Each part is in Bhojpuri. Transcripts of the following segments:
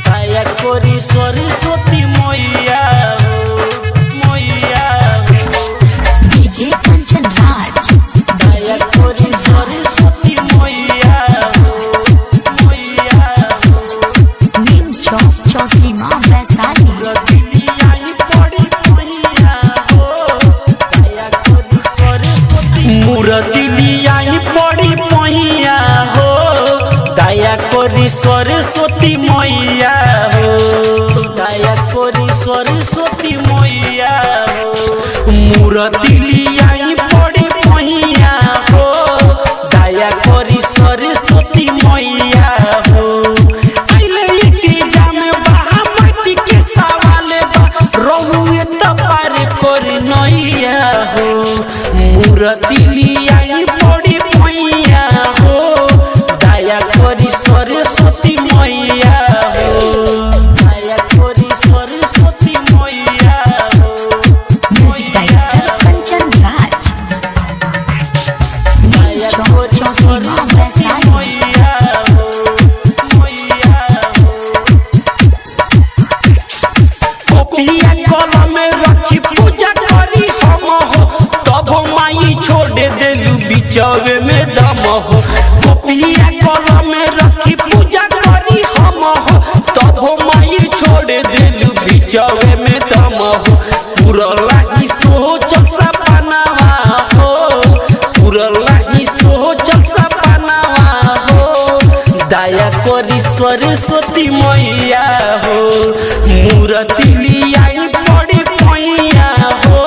दया करी सरस्वती मैया डीजे कंचन राज। दया करी सरस्वती मैया नीम चौक चौसीमा वैशाली। मूर्ति लियाई पड़ी पहिया हो, दया करी सरस्वती मैया हो, दया करी सरस्वती मैया हो। मूर्ति लियाई पड़ी पहिया हो, दया करी सरस्वती मैया हो। आइले एग्जाम बहा माटी के सवाल बा, रहुए त पार कर नैया हो। मूर्ति लियाई पड़ी मैया हो, दया करी सरस्वती मैया हो, दया करी सरस्वती मैया हो। Music director Kanchan Raj. नीम चौक चौसीमा वैशाली। कॉपिया कलम में रखी पूजा करी हम हो, तब माई छोड़ देलू बिचवे में दम हो। कॉपिया कलम में रखी पूजा करी हम हो, तब माई छोड़ देलू बिचवे में दम हो। पूरा ही सोच सपनावा हो, पूरा ही सोच सपनावा हो। दया करी सरस्वती मैया हो। मूर्ति लियाई पड़ी मैया हो,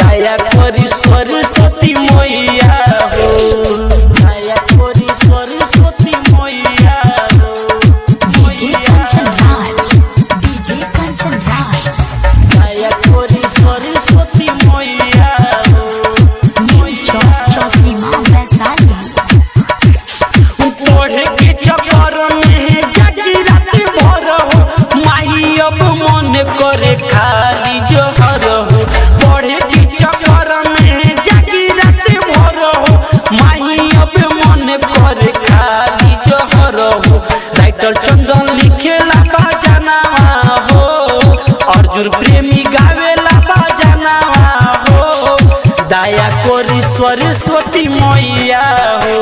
दया करी सरस्वती मैया हो, दया करी सरस्वती मैया हो। डीजे कंचन राज। डीजे कंचन राज। दया करी सरस्वती मैया हो। नीम चौक चौसीमा वैशाली। पढ़े के चक्कर में जागी रात भर हो, माई अब मन करे खाली जहर हो। पढ़े के चक्कर में जागी रात भर हो, माई अब मन करे खाली जहर हो। राइटर चंदन लिखेला बजानावा हो, अर्जुन प्रेमी गावेला बजानावा हो। दया करी सरस्वती मैया हो।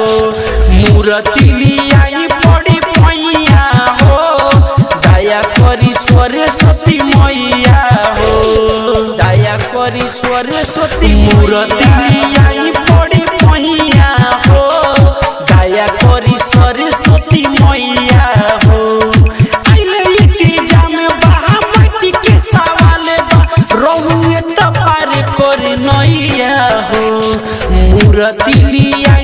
मूर्ति लियाई पड़ी मैया हो, दया करी सरस्वती मैया हो, दया करी सरस्वती। मूर्ति लियाई पड़ी मैया हो, दया करी सरस्वती मैया हो। आइले एग्जाम बहा माटी के सवाल बा, रहुए त पार कर नैया हो। मूर्ति लिया